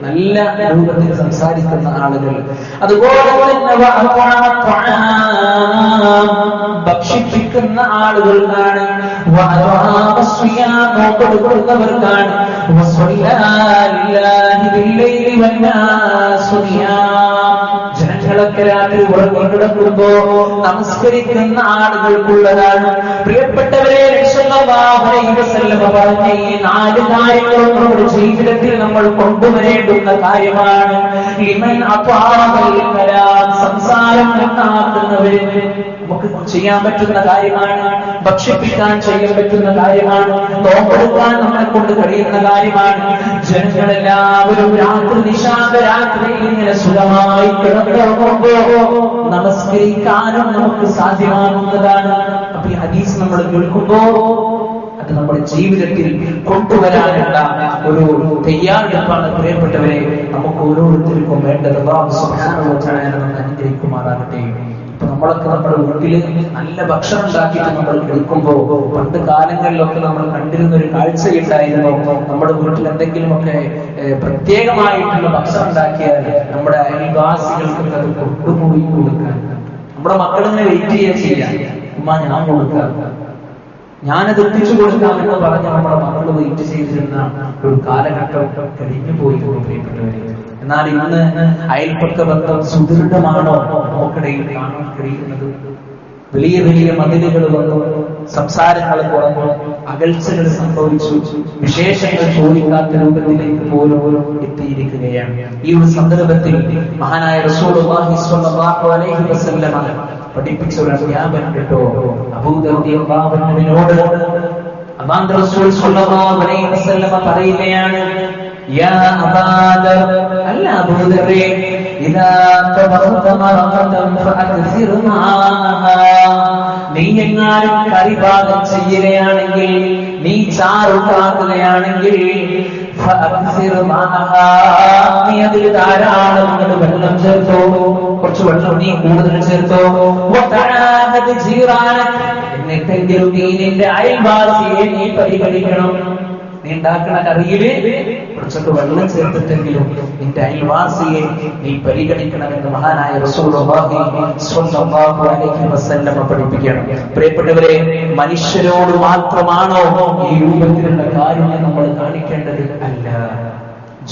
നല്ല രൂപത്തിൽ സംസാരിക്കുന്ന ആളുകൾ. അതുപോലെ തന്നെ ഭക്ഷിപ്പിക്കുന്ന ആളുകൾക്കാണ്, കൊടുക്കുന്നവർക്കാണ്, ജനങ്ങളൊക്കെ രാത്രി ഉറങ്ങിക്കിടക്കുമ്പോ നമസ്കരിക്കുന്ന ആളുകൾക്കുള്ളതാണ്. പ്രിയപ്പെട്ടവരെ, റസൂലുള്ളാഹി അലൈഹി വസല്ലം പറഞ്ഞ ഈ 4 കാര്യങ്ങളും നമ്മുടെ ജീവിതത്തിൽ നമ്മൾ കൊണ്ടുവരേണ്ടുന്ന കാര്യമാണ്. ലിമൻ അത്വാബൽ കലാം, സംസാരം നന്നാക്കുന്നവര് നമുക്ക് ചെയ്യാൻ പറ്റുന്ന കാര്യമാണ്, ഭക്ഷിപ്പിക്കാൻ ചെയ്യാൻ പറ്റുന്ന കാര്യമാണ്, നോമ്പെടുക്കാൻ നമ്മളെ കൊണ്ട് കഴിയുന്ന കാര്യമാണ്. ജനങ്ങളെല്ലാവരും രാത്രി നിശാന്ത രാത്രിയിൽ ഇങ്ങനെ സുഖമായി കിടന്നുറങ്ങുമ്പോ നമസ്കരിക്കാനും നമുക്ക് സാധ്യമാകുന്നതാണ്. അപ്പൊ ഈ ഹദീസ് നമ്മൾ കേൾക്കുമ്പോ അത് നമ്മുടെ ജീവിതത്തിൽ കൊണ്ടുവരാനുള്ള ഒരു തയ്യാറെടുപ്പാണ്. പ്രിയപ്പെട്ടവരെ, നമുക്ക് ഓരോരുത്തർക്കും വേണ്ടത് അല്ലാഹു സുബ്ഹാനഹു വ തആല നമ്മെ അനുഗ്രഹിക്കുമാറാകട്ടെ. ഇപ്പൊ നമ്മളൊക്കെ നമ്മുടെ വീട്ടില് നല്ല ഭക്ഷണം ഉണ്ടാക്കിയിട്ട് നമ്മൾ കഴിക്കുമ്പോ, പണ്ട് കാലങ്ങളിലൊക്കെ നമ്മൾ കണ്ടിരുന്ന ഒരു കാഴ്ചയുണ്ടായിരുന്നു. നമ്മുടെ വീട്ടിൽ എന്തെങ്കിലുമൊക്കെ പ്രത്യേകമായിട്ടുള്ള ഭക്ഷണം ഉണ്ടാക്കിയാൽ നമ്മുടെ അയൽവാസികൾക്കൊക്കെ അത് കൊണ്ടുപോയി കൊടുക്കാൻ, നമ്മുടെ മക്കളിങ്ങനെ വെയിറ്റ് ചെയ്യാൻ, ഉമ്മ ഞാൻ കൊടുക്കാം, ഞാനത് എത്തിച്ചു കൊടുക്കാം എന്ന് പറഞ്ഞ് നമ്മുടെ മക്കൾ വെയിറ്റ് ചെയ്തിരുന്ന ഒരു കാലഘട്ടം കഴിഞ്ഞു പോയി പ്രിയപ്പെട്ടവരെ. എന്നാൽ ഇന്ന് അയൽപക്ക ബന്ധം സുദൃഢമാണോ നമുക്കിടയിൽ കാണാൻ കഴിയുന്നത്? വലിയ വലിയ മതിലുകൾ വന്നു, സംസാരങ്ങൾ കുറഞ്ഞു, അകൽച്ചകൾ സംഭവിച്ചു, വിശേഷങ്ങൾ ചോദിക്കാത്ത രൂപത്തിലേക്ക് പോലും എത്തിയിരിക്കുകയാണ്. ഈ ഒരു സന്ദർഭത്തിൽ മഹാനായ റസൂലുള്ളാഹി സ്വല്ലല്ലാഹു അലൈഹി വസല്ലം പഠിപ്പിച്ച ഒരു അധ്യാപനം കേട്ടോ. അബൂദർ റളിയല്ലാഹു അൻഹുവിനോട് അല്ലാഹുവിന്റെ റസൂൽ സ്വല്ലല്ലാഹു അലൈഹി വസല്ലം പറയുകയാണ്, യാ അബൂദർ, അല്ല അബൂദറേ, ഇദാ തബറത മറഖതൻ ഫഅക്സിർ മാഹാ, നീ എങ്ങാനും കറിപാകം ചെയ്യുകയാണെങ്കിൽ, നീ ചാറുണ്ടാക്കുകയാണെങ്കിൽ, ഫഅക്സിർ മാഹാ, നീ അതിൽ ധാരാളം വെള്ളം ചേർത്തോ, കുറച്ച് വെള്ളം നീ കൂടുതൽ ചേർത്തോ. വതആഹദ് ജീറാനക, എന്നിട്ടെങ്കിലും നീ നിന്റെ അയൽവാസിയെ നീ പരിഗണിക്കണം. നീ ഉണ്ടാക്കുന്ന കറിയില് കുറച്ചൊക്കെ വെള്ളം ചേർത്തിട്ടെങ്കിലും നിന്റെ അയൽവാസിയെ നീ പരിഗണിക്കണമെന്ന് മഹാനായ റസൂലുള്ളാഹി സ്വല്ലല്ലാഹു അലൈഹി വസല്ലം പഠിപ്പിക്കുകയാണ്. പ്രിയപ്പെട്ടവരെ, മനുഷ്യരോട് മാത്രമാണോ ഈ രൂപത്തിലുള്ള കാര്യം നമ്മൾ കാണിക്കേണ്ടത്? അല്ല,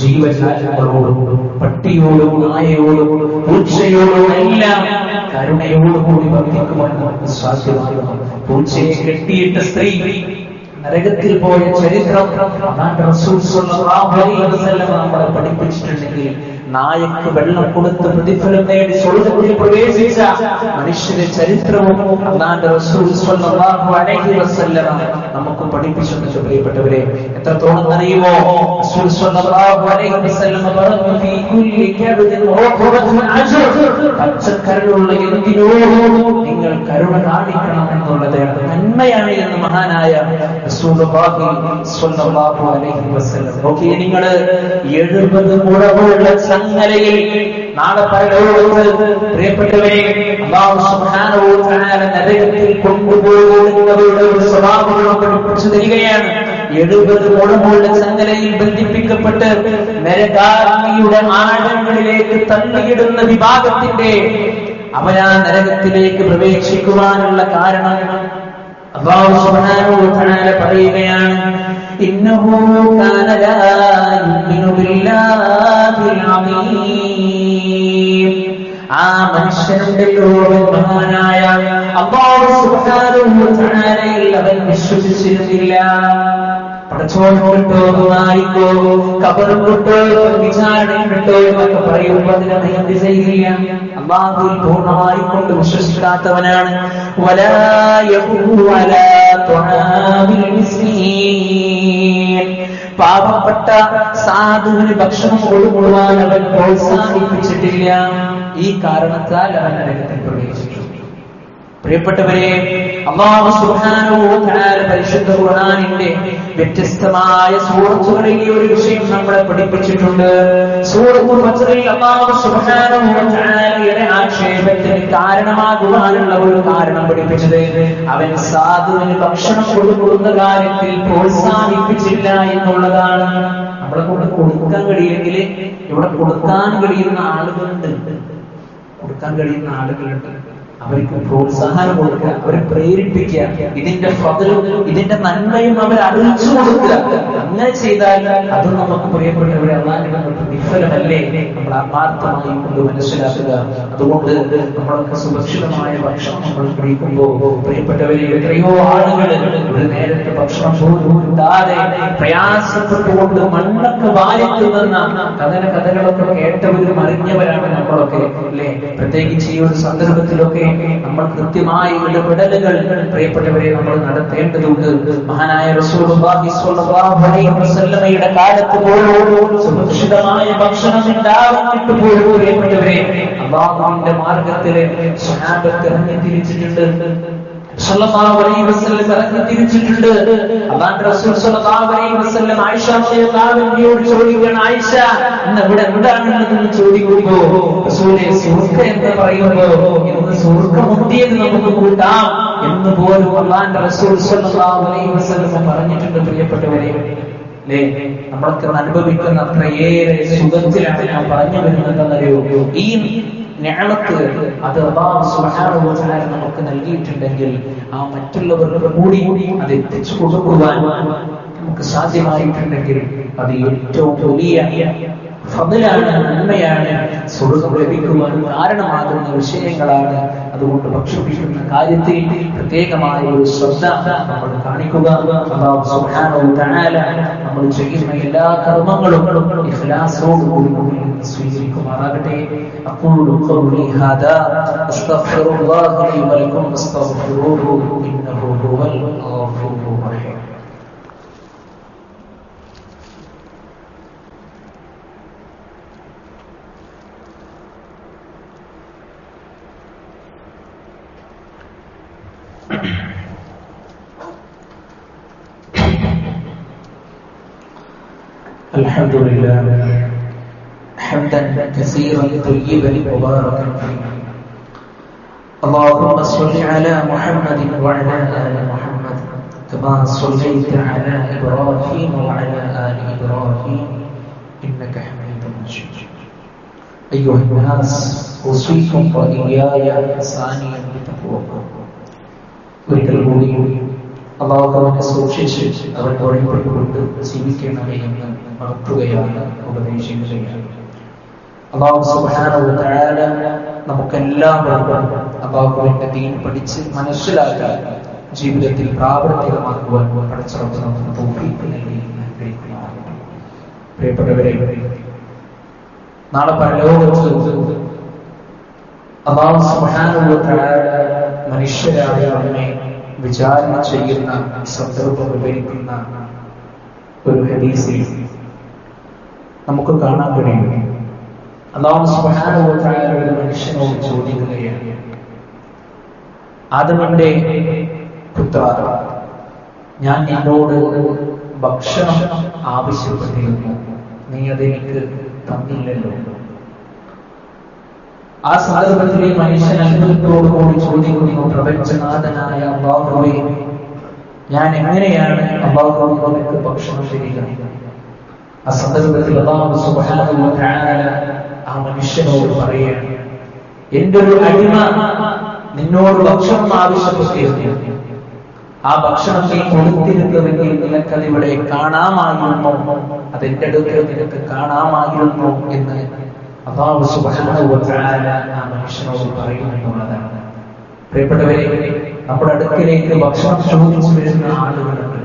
ജീവജാലങ്ങളോടും പട്ടിയോടും നായയോടും പൂച്ചയോടും എല്ലാം കരുണയോടുകൂടി വർദ്ധിക്കുവാൻ നമുക്ക് സാധ്യമാകും. പൂച്ചയെ കെട്ടിയിട്ട സ്ത്രീ നരകത്തിൽ പോയ ചരിത്രം റസൂൽ സ്വല്ലല്ലാഹു അലൈഹി വസല്ലം നമ്മളെ പഠിപ്പിച്ചിട്ടുണ്ടെങ്കിൽ, നായക്ക് വെള്ളം കൊടുത്ത് പ്രതിഫലം നേടി സ്വർഗ്ഗത്തിൽ പ്രവേശിച്ച മനുഷ്യന്റെ ചരിത്രവും അല്ലാഹുവിന്റെ റസൂൽ സ്വല്ലല്ലാഹു അലൈഹി വസല്ലം നമുക്ക് പഠിപ്പിച്ചിട്ടുണ്ട്. പ്രിയപ്പെട്ടവരെ, എത്രത്തോളം അറിയുമോ? റസൂൽ സ്വല്ലല്ലാഹു അലൈഹി വസല്ലം പറഞ്ഞു, ഫീ കുല്ലി കബദിൻ റഖബത്തുൻ അജ്ർ, കരുണയുള്ള എന്തിനോടും നിങ്ങൾ കരുണ കാണിക്കണം എന്നുള്ളത് നന്മയാണ് എന്ന് മഹാനായ റസൂലുള്ളാഹി സ്വല്ലല്ലാഹു അലൈഹി വസല്ലം. നോക്കിയേ നിങ്ങൾ 70 മുഴമുള്ള ചങ്ങലയിൽ നാളെ പരലോകത്ത് പ്രിയപ്പെട്ടവരെ അല്ലാഹു സുബ്ഹാനഹു വ തആല നരകത്തിൽ കൊണ്ടുപോകുന്നവരുടെ ഒരു സ്വഭാവം പഠിപ്പിച്ചു തരികയാണ്. 70 മുഴമുള്ള ചങ്ങലയിൽ ബന്ധിപ്പിക്കപ്പെട്ട് നരകാഗ്നിയുടെ ആഴങ്ങളിലേക്ക് തള്ളിയിടുന്ന വിഭാഗത്തിന്റെ അവരാ നരകത്തിലേക്ക് പ്രവേശിക്കുവാനുള്ള കാരണം അല്ലാഹു സുബ്ഹാനഹു വ തആല പറയുകയാണ്, ഇന്നഹു കാന ലാ യുമിനു ബില്ലാഹിൽ അദീം. ആ മനുഷ്യനുണ്ടല്ലോ മഹാനായ അല്ലാഹു സുബ്ഹാനഹു വ തആലയിൽ അവൻ വിശ്വസിച്ചിരുന്നില്ല. പടച്ചോനോട്ടോ ആയിക്കോ കബറും കൊട്ടോ വിചാരണയും കിട്ടോ എന്നൊക്കെ പറയുമ്പോൾ അതിനെ എന്ത് ചെയ്യില്ല, അല്ലാഹുവിൽ പൂർണ്ണമായി കൊണ്ട് വിശ്വസിക്കാത്തവനാണ്. വലാ യഖൂലു അലാ തുആമിൽ മിസ്കീൻ. പാവപ്പെട്ട സാധുവിന് ഭക്ഷണം കൊടുക്കുവാൻ അവൻ പ്രോത്സാഹിപ്പിച്ചിട്ടില്ല. ഈ കാരണത്താൽ അവൻ നരകത്തിൽ പ്രവേശിച്ചു. പ്രിയപ്പെട്ടവരെ, അല്ലാഹു സുബ്ഹാനഹു വ തആല പരിശുദ്ധ ഖുർആനിന്റെ വ്യത്യസ്തമായ സൂറത്തുകളിൽ ഈ ഒരു വിഷയം നമ്മളെ പഠിപ്പിച്ചിട്ടുണ്ട്. സൂറത്തുൽ ഫജ്റിൽ അല്ലാഹു സുബ്ഹാനഹു വ തആലയുടെ ആക്ഷേപത്തിന് കാരണമാകുവാനുള്ള ഒരു കാരണം പഠിപ്പിച്ചത് അവൻ സാധുവിന് ഭക്ഷണം കൊടുക്കുന്ന കാര്യത്തിൽ പ്രോത്സാഹിപ്പിച്ചില്ല എന്നുള്ളതാണ്. നമ്മളെ കൊണ്ട് കൊടുക്കാൻ കഴിയെങ്കിൽ ഇവിടെ കൊടുക്കാൻ കഴിയുന്ന ആളുകളുണ്ട്, അവർക്ക് പ്രോത്സാഹനം കൊടുക്കുക, അവരെ പ്രേരിപ്പിക്കുക, ഇതിന്റെ ഫضലും ഇതിന്റെ നന്മയും അവർ അറിയിച്ചു കൊടുക്കുക. അങ്ങനെ ചെയ്താൽ അത് നമുക്ക് പ്രിയപ്പെട്ടവരെ അല്ലാഹുവിന്റെ പ്രതിഫലമല്ലേ നമ്മൾ ആത്മാർത്ഥമായി കൊണ്ട് മനസ്സിലാക്കുക. അതുകൊണ്ട് നമ്മളൊക്കെ സുരക്ഷിതമായ ഭക്ഷണം നമ്മൾ കഴിക്കുമ്പോൾ പ്രിയപ്പെട്ടവരെ, എത്രയോ ആളുകൾ ഒരു നേരത്തെ ഭക്ഷണം പോലും കിട്ടാതെ പ്രയാസപ്പെട്ടുകൊണ്ട് മണ്ണൊക്കെ വാരിത്തുന്ന കഥകളൊക്കെ കേട്ടവരും അറിഞ്ഞവരാണ് നമ്മളൊക്കെ അല്ലേ. പ്രത്യേകിച്ച് ഈ ഒരു സന്ദർഭത്തിലൊക്കെ നമ്മൾ കൃത്യമായി ഇടപെടലുകൾ പ്രിയപ്പെട്ടവരെ നമ്മൾ നടത്തേണ്ടതുണ്ട്. മഹാനായ റസൂലുള്ളാഹി സ്വല്ലല്ലാഹു അലൈഹി വസല്ലമയുടെ കാലത്ത് പോലും സുരക്ഷിതമായ ഭക്ഷണം ഉണ്ടാകുന്നിട്ട് പോലും പ്രിയപ്പെട്ടവരെ അല്ലാഹുവിന്റെ മാർഗത്തിലെ സ്വഹാബത്ത് ഇറങ്ങി തിരിച്ചിട്ടുണ്ട്. സല്ലല്ലാഹു അലൈഹി വസല്ലം ഇറങ്ങി തിരിച്ചിട്ടുണ്ട്. അല്ലാഹുവിന്റെ റസൂൽ സല്ലല്ലാഹു അലൈഹി വസല്ലം ആയിഷ റളിയല്ലാഹു അൻഹയോട് ചോദിക്കുകയാണ്, ആയിഷ ഇന്ന് ഇവിടെ എന്താണെന്ന് ചോദിക്കുമ്പോൾ റസൂലേ സുർക്ക എന്ന് പറയുമ്പോൾ ഇന്ന് സുർക്ക മുന്തിയത് നമുക്ക് കൂട്ടാം എന്ന് പോലും അല്ലാഹുവിന്റെ റസൂൽ സല്ലല്ലാഹു അലൈഹി വസല്ലം പറഞ്ഞിട്ടുണ്ട്. പ്രിയപ്പെട്ടവരെ, അല്ലേ, നമ്മളൊക്കെ അനുഭവിക്കുന്ന അത്രയേറെ സുഖത്തിലാണ് ഞാൻ പറഞ്ഞു വരുന്നതെന്നറിയോ. ഈ നിഅമത്ത് അത് അല്ലാഹു സുബ്ഹാനഹു വ തആല നമുക്ക് നൽകിയിട്ടുണ്ടെങ്കിൽ ആ മറ്റുള്ളവർക്ക് കൂടി അത് എത്തിച്ചു കൊടുക്കുവാൻ നമുക്ക് സാധ്യമായിട്ടുണ്ടെങ്കിൽ അത് ഏറ്റവും വലിയ ഫضലാണ്, നന്മയാണ്, സ്വർഗ്ഗം ലഭിക്കുവാൻ കാരണമാകുന്ന വിഷയങ്ങളാണ്. അതുകൊണ്ട് ഭക്ഷിക്കുന്ന കാര്യത്തിൽ പ്രത്യേകമായ ഒരു ശ്രദ്ധ നമ്മൾ കാണിക്കുക. അല്ലാഹു സുബ്ഹാനഹു വ തആല നമ്മൾ ചെയ്യുന്ന എല്ലാ കർമ്മങ്ങളും ഇഖ്ലാസോടുകൂടി സ്വീകരിക്കുമാറാകട്ടെ. അഖൂലു ഖൗലി ഹാദാ അസ്തഗ്ഫിറുല്ലാഹ ലി വ ലക്കും ഫസ്തഗ്ഫിറൂഹു ഇന്നഹു ഹുവൽ ഗഫൂറുർ റഹീം. الحمد لله حمدا كثيرا طيبا مباركا فيه. اللهم صل على محمد وعلى آل محمد كما صليت على إبراهيم وعلى آل إبراهيم إنك حميد مجيد. أيها الناس أوصيكم وإياي ثانيا بتقوى الله. ഒരിക്കൽ കൂടി അല്ലാഹുവിനെ സൂക്ഷിച്ച് അവൻ വഴിപ്പെട്ടുകൊണ്ട് ജീവിക്കണമേ എന്ന് ഉണർത്തുകയാണ്, ഉപദേശിക്കുകയാണ്. അല്ലാഹു സുബ്ഹാനഹു വ തആല നമുക്കെല്ലാവർക്കും അല്ലാഹുവിന്റെ ദീൻ പഠിച്ച് മനസ്സിലാക്കാൻ ജീവിതത്തിൽ പ്രാവർത്തികമാക്കുവാൻ പടച്ചറബ് നമുക്ക് തൗഫീഖ് നൽകി അനുഗ്രഹിക്കുമാറാകട്ടെ. പ്രിയപ്പെട്ടവരെ, നാളെ പരലോകത്ത് അല്ലാഹു സുബ്ഹാനഹു വ തആല മനുഷ്യരായ നമ്മെ വിചാരണ ചെയ്യുന്ന സന്ദർഭം വിവരിക്കുന്ന ഒരു ഹദീസിൽ നമുക്ക് കാണാൻ കഴിയും. അല്ലാഹു സുബ്ഹാനഹു വ തആല ഒരു മനുഷ്യനോട് ചോദിക്കുകയാണ്, പറയുകയാണ്, ആദമിന്റെ പുത്ര, ഞാൻ നിന്നോട് ഭക്ഷണം ആവശ്യപ്പെട്ടിരുന്നു, നീ അതെനിക്ക് തന്നില്ലല്ലോ. ആ സന്ദർഭത്തിൽ മനുഷ്യൻ അത്ഭുതത്തോടുകൂടി ചോദിക്കുന്നു, പ്രപഞ്ചനാഥനായ അല്ലാഹുവേ, ഞാൻ എങ്ങനെയാണ് അല്ലാഹുവിനോട് ഭക്ഷണം തരിക? ആ സന്ദർഭത്തിൽ അല്ലാഹു സുബ്ഹാനഹു വ തആല ആ മനുഷ്യനോട് പറയുകയാണ്, എന്റെ ഒരു അടിമ നിന്നോട് ഭക്ഷണം ആവശ്യപ്പെട്ടിരുന്നു, ആ ഭക്ഷണം നീ കൊടുത്തിരുന്നുവെങ്കിൽ നിനക്കതിവിടെ കാണാമായിരുന്നു, അതെന്റെ അടുക്കൽ നിനക്ക് കാണാമായിരുന്നു എന്ന് അല്ലാഹു സുബ്ഹാനഹു വ തആല ആ മനുഷ്യനോട് പറയുന്നു എന്നുള്ളതാണ്. പ്രിയപ്പെട്ടവരെ, നമ്മുടെ അടുക്കലേക്ക് ഭക്ഷണം ചോദിച്ചു വരുന്ന ആളുകളുണ്ട്,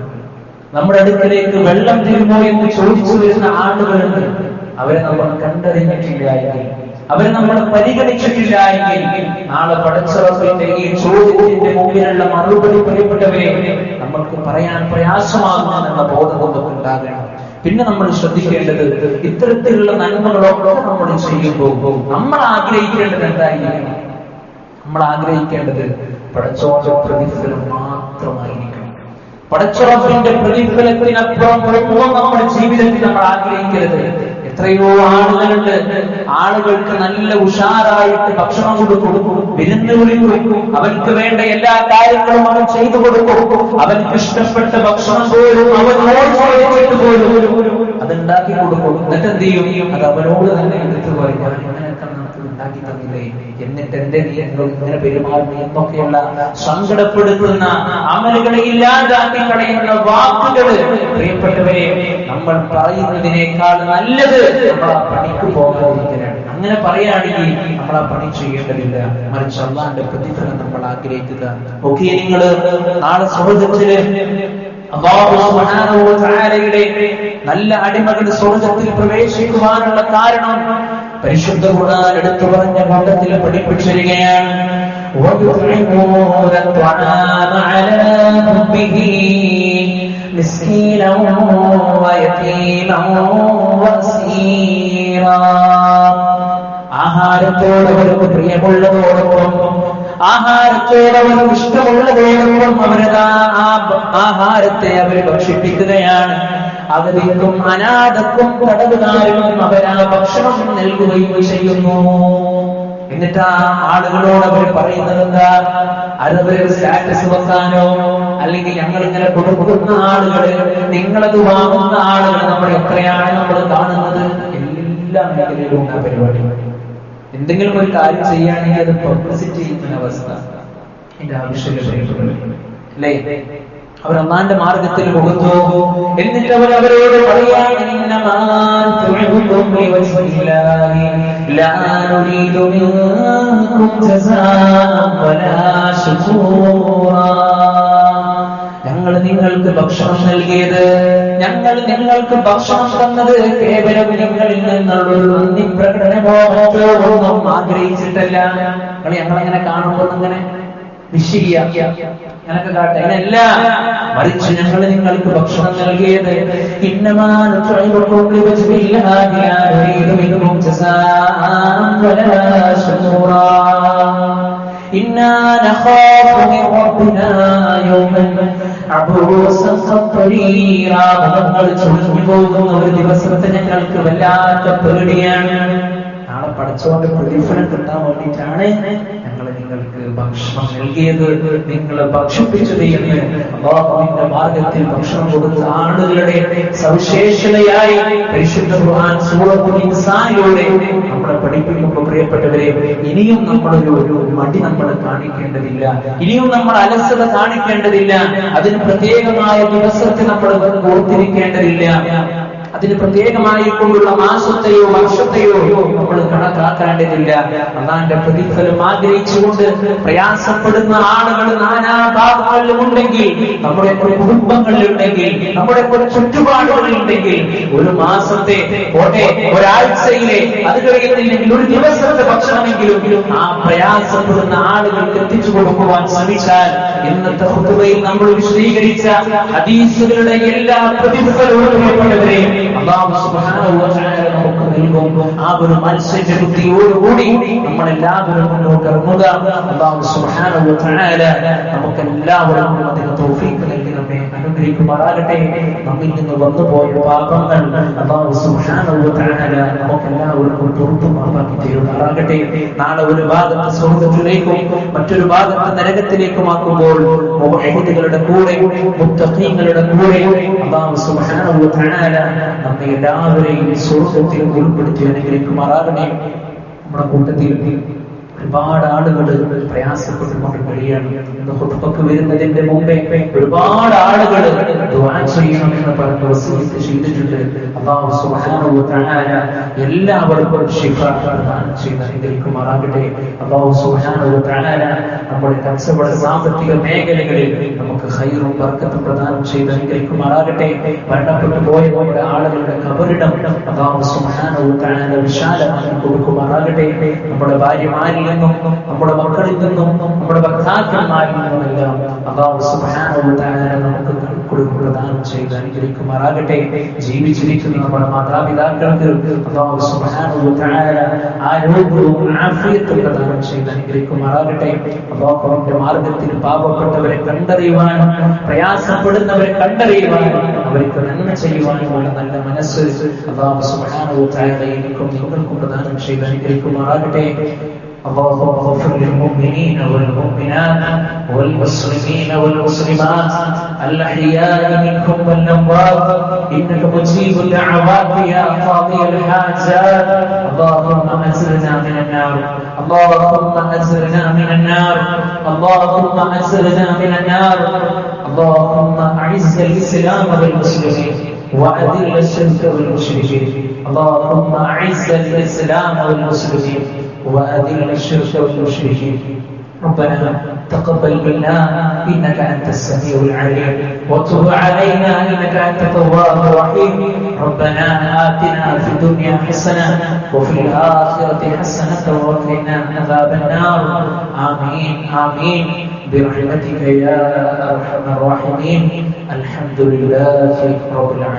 നമ്മുടെ അടുക്കലേക്ക് വെള്ളം തരുമോ എന്ന് ചോദിച്ചു വരുന്ന ആളുകളുണ്ട്. അവരെ നമ്മൾ കണ്ടറിഞ്ഞിട്ടില്ല എങ്കിൽ, അവരെ നമ്മൾ പരിഗണിച്ചിട്ടില്ല എങ്കിൽ, നാളെ പടച്ചറപ്പിന്റെ ഈ ചോദ്യത്തിന്റെ മുമ്പിലുള്ള മറുപടി പ്രിയപ്പെട്ടവരെ നമുക്ക് പറയാൻ പ്രയാസമാകുമെന്നുള്ള ബോധം നമുക്കുണ്ടാകണം. പിന്നെ നമ്മൾ ശ്രദ്ധിക്കേണ്ടത്, ഇത്തരത്തിലുള്ള നന്മകളൊക്കെ നമ്മൾ ചെയ്യുമ്പോൾ നമ്മൾ ആഗ്രഹിക്കേണ്ടത് എന്തായിരിക്കണം? നമ്മൾ ആഗ്രഹിക്കേണ്ടത് പടച്ചോന്റെ പ്രതിഫലം മാത്രമായിരിക്കണം. പടച്ചറപ്പിന്റെ പ്രതിഫലത്തിനപ്പുറം നമ്മുടെ ജീവിതത്തിൽ നമ്മൾ ആഗ്രഹിക്കരുത്. എത്രയോ ആളുകളുണ്ട്, ആളുകൾക്ക് നല്ല ഉഷാറായിട്ട് ഭക്ഷണം കൊടുക്കും, വിരുന്ന് വിളിക്കും, അവർക്ക് വേണ്ട എല്ലാ കാര്യങ്ങളും അവൻ ചെയ്തു കൊടുക്കും, അവർക്ക് ഇഷ്ടപ്പെട്ട ഭക്ഷണം പോലും അവനോട് പോലും അതുണ്ടാക്കി കൊടുക്കും. എന്നിട്ട് എന്ത് ചെയ്യും? അത് അവനോട് തന്നെ എടുത്തു പറയും, ഞാൻ ഇങ്ങനെയൊക്കെ നമുക്ക് ഉണ്ടാക്കി തന്നില്ലേ, എന്നിട്ട് എന്റെ നിങ്ങൾ ഇങ്ങനെ പെരുമാറുന്നു എന്നൊക്കെയുള്ള സങ്കടപ്പെടുത്തുന്ന അമലുകളെ ഇല്ലാതാക്കി കളയുന്ന വാക്കുകൾ പ്രിയപ്പെട്ടവരെ നമ്മൾ പറയുന്നതിനേക്കാൾ നല്ലത് നമ്മൾ ആ പണിക്ക് പോകാതിരിക്കലാണ്. അങ്ങനെ പറയുകയാണെങ്കിൽ നമ്മൾ ആ പണി ചെയ്യേണ്ടതില്ല, മറിച്ച് അല്ലാഹുവിന്റെ പ്രതിഫലം നമ്മൾ ആഗ്രഹിക്കുക. ഓക്കെ, നിങ്ങൾ നാളെ സ്വർഗ്ഗത്തില് അല്ലാഹു സുബ്ഹാനഹു വ തആലയുടെ നല്ല അടിമകൾ സ്വർഗ്ഗത്തിൽ പ്രവേശിക്കുവാനുള്ള കാരണം പരിശുദ്ധ ഖുർആൻ എടുത്തു പറഞ്ഞ ഭാഗത്തിൽ പഠിപ്പിച്ചിരിക്കുകയാണ്. ആഹാരത്തോട് അവർക്ക് പ്രിയമുള്ളതോടൊപ്പം, ആഹാരത്തോട് അവർക്ക് ഇഷ്ടമുള്ളതോടൊപ്പം അവരതാ ആ ആഹാരത്തെ അവർ ഭക്ഷിപ്പിക്കുകയാണ്. അവരിക്കും അനാഥക്കും തടവുകാരനും അവരാ ഭക്ഷണം നൽകുകയും ചെയ്യുന്നു. എന്നിട്ട് ആ ആളുകളോട് അവർ പറയുന്നത് എന്താ? അതവര് സ്റ്റാറ്റസ് വെക്കാനോ അല്ലെങ്കിൽ ഞങ്ങൾ ഇങ്ങനെ കൊടുക്കുന്ന ആളുകള്, നിങ്ങളത് വാങ്ങുന്ന ആളുകൾ നമ്മൾ എത്രയാണ് നമ്മൾ കാണുന്നത്? എല്ലാ മേഖലയിലും ആ പരിപാടി. എന്തെങ്കിലും ഒരു കാര്യം ചെയ്യുകയാണെങ്കിൽ അത് പബ്ലിസിറ്റി ചെയ്യുന്ന അവസ്ഥ, എന്റെ ആവശ്യമില്ല അല്ലേ? അവർ അല്ലാഹുവിന്റെ മാർഗത്തിൽ പോകുന്നു. എന്നിട്ട് അവർ അവരോട് പറയാണ്, ഞങ്ങൾ നിങ്ങൾക്ക് ഭക്ഷണം നൽകിയത്, ഞങ്ങൾ നിങ്ങൾക്ക് ഭക്ഷണം തന്നത് കേവലം നിങ്ങളിൽ നിന്നുള്ള നന്ദി പ്രകടനമോ ഒന്നും ആഗ്രഹിച്ചിട്ടല്ല. ഞങ്ങളങ്ങനെ കാണുമ്പോൾ അങ്ങനെ ഞങ്ങൾക്ക് കാട്ടെ, അങ്ങനെയല്ല, മറിച്ച് ഞങ്ങൾ നിങ്ങൾക്ക് ഭക്ഷണം നൽകിയത് ഒരു ദിവസത്തെ ഞങ്ങൾക്ക് വല്ലാത്ത പേടിയാണ്. നാളെ പടച്ചോന്റെ പ്രതിഫലം കിട്ടാൻ വേണ്ടിയിട്ടാണ് ഞങ്ങൾ നിങ്ങൾക്ക് ഭക്ഷണം നൽകിയത്, നിങ്ങളെ ഭക്ഷിപ്പിച്ചത് എന്ന് അല്ലാഹുവിന്റെ മാർഗത്തിൽ ഭക്ഷണം കൊടുത്ത ആളുകളുടെ സവിശേഷതയായി പരിശുദ്ധ ഖുർആൻ സൂറത്തുൽ ഇൻസാനിലൂടെ നമ്മളെ പഠിപ്പിക്കുമ്പോൾ പ്രിയപ്പെട്ടവരെ, ഇനിയും നമ്മളൊരു മടി നമ്മൾ കാണിക്കേണ്ടതില്ല, ഇനിയും നമ്മൾ അലസത കാണിക്കേണ്ടതില്ല, അതിന് പ്രത്യേകമായ ദിവസത്തെ നമ്മൾ ഓർത്തിരിക്കേണ്ടതില്ല, അതിന് പ്രത്യേകമായി കൊണ്ടുള്ള മാസത്തെയോ വർഷത്തെയോ നമ്മൾ കണക്കാക്കേണ്ടതില്ല. അല്ലാഹുവിന്റെ പ്രതിഫലം ആഗ്രഹിച്ചുകൊണ്ട് പ്രയാസപ്പെടുന്ന ആളുകൾ നാനാഭാഗങ്ങളിലും ഉണ്ടെങ്കിൽ, നമ്മുടെ കുടുംബങ്ങളിലുണ്ടെങ്കിൽ, നമ്മുടെ ചുറ്റുപാടുകളിലുണ്ടെങ്കിൽ, ഒരു മാസത്തെ പോട്ടെ ഒരാഴ്ചയിലെ അത് കഴിയുന്നില്ലെങ്കിൽ ഒരു ദിവസത്തെ ഭക്ഷണമെങ്കിലും ആ പ്രയാസപ്പെടുന്ന ആളുകൾക്ക് എത്തിച്ചു കൊടുക്കുവാൻ ശ്രമിച്ചാൽ ഇന്നത്തെ ഖുതുബയിൽ നമ്മൾ വിശദീകരിച്ച ഹദീസുകളുടെ എല്ലാ പ്രതിഫലവും അല്ലാഹു സുബ്ഹാനഹു വ തആല നമുക്ക് നൽകും. ആ ഒരു മത്സര ബുദ്ധിയോടുകൂടി നമ്മളെല്ലാവരും മുന്നോട്ട് ഇറങ്ങുക. അല്ലാഹു സുബ്ഹാനഹു വ തആല നമുക്കെല്ലാവർക്കും അതിന് തൗഫീഖ് നൽകി നമ്മെ അനുഗ്രഹിക്കുമാറാകട്ടെ. നമ്മിൽ നിന്ന് വന്നുപോയ പാപങ്ങൾ അല്ലാഹു സുബ്ഹാനഹു വ തആല നമുക്കെല്ലാവർക്കും പുറത്തു മാപ്പാക്കി തരുമാറാകട്ടെ. നാളെ ഒരു ഭാഗത്ത് സ്വർഗ്ഗത്തിലേക്കും മറ്റൊരു ഭാഗത്ത് നരകത്തിലേക്കുമാക്കുമ്പോൾ മുവഹ്ഹിദുകളുടെ കൂടെ മുത്തഖീങ്ങളുടെ കൂടെ അല്ലാഹു സുബ്ഹാനഹു വ തആല നമ്മെ എല്ലാവരെയും സ്വർഗ്ഗത്തിൽ ഉൾപ്പെടുത്തി അനുഗ്രഹിക്കുമാറാകട്ടെ. നമ്മുടെ കൂട്ടത്തിൽ ഒരുപാട് ആളുകൾ പ്രയാസപ്പെട്ടുകൊണ്ട് കഴിയാണ്. ഖുത്ബക്ക് വരുന്നതിന്റെ മുമ്പേ ഒരുപാട് ആളുകൾ ദുആ ചെയ്യണമെന്ന് പറഞ്ഞ് വസിയത്ത് ചെയ്തിട്ടുണ്ട്. അല്ലാഹു സുബ്ഹാനഹു വ തആല എല്ലാവർക്കും ശിഫ പ്രദാനം ചെയ്ത് അനുഗ്രഹിക്കുമാറാകട്ടെ. അല്ലാഹു സുബ്ഹാനഹു വ തആല നമ്മുടെ കച്ചവട സാമ്പത്തിക മേഖലകളിൽ നമുക്ക് ഖൈറും ബർക്കത്തും പ്രദാനം ചെയ്ത് അനുഗ്രഹിക്കുമാറാകട്ടെ. മരണപ്പെട്ടു പോയ നമ്മുടെ ആളുകളുടെ ഖബറിടം അല്ലാഹു സുബ്ഹാനഹു വ തആല വിശാലമാക്കി കൊടുക്കുമാറാകട്ടെ. നമ്മുടെ ഭാര്യമാരിൽ നിന്നും നമ്മുടെ മക്കളിൽ നിന്നും നമ്മുടെ ഭർത്താക്കന്മാരിൽ നിന്നുമെല്ലാം അല്ലാഹു സുബ്ഹാനഹു വ തആല നമുക്ക് കൊടുക്കുക പ്രദാനം ചെയ്ത് അനുഗ്രഹിക്കുമാറാകട്ടെ. ജീവിച്ചിരിക്കുന്ന നമ്മുടെ മാതാപിതാക്കൾക്ക് അല്ലാഹു സുബ്ഹാനഹു വ തആല ആരോഗ്യവും ആഫിയത്തും പ്രദാനം ചെയ്ത് അനുഗ്രഹിക്കുമാറാകട്ടെ. അല്ലാഹുവിന്റെ മാർഗത്തിൽ പാപപ്പെട്ടവരെ കണ്ടറിയുവാനും പ്രയാസപ്പെടുന്നവരെ കണ്ടറിയുവാനും അവർക്ക് നന്മ ചെയ്യുവാനുമുള്ള നല്ല മനസ്സ് അല്ലാഹു സുബ്ഹാനഹു വ തആല എനിക്കും നിങ്ങൾക്കും പ്രദാനം ചെയ്ത് അനുഗ്രഹിക്കുമാറാകട്ടെ. اللهم اغفر للمؤمنين والمؤمنات والمسلمين والمسلمات الأحياء منكم والأموات إنك مجيب الدعوات يا قاضي الحاجات. اللهم أجرنا من النار اللهم أجرنا من النار اللهم أجرنا من النار. اللهم أعز الإسلام والمسلمين وأذل الشرك والمشركين. اللهم أعز الإسلام والمسلمين وأذل الشرك والمشركين. ربنا تقبل منا إنك أنت السميع العليم وتب علينا إنك أنت التواب الرحيم. ربنا آتنا في الدنيا حسنة وفي الآخرة حسنة وقنا عذاب النار. آمين آمين برحمتك يا أرحم الراحمين. الحمد لله رب العالمين.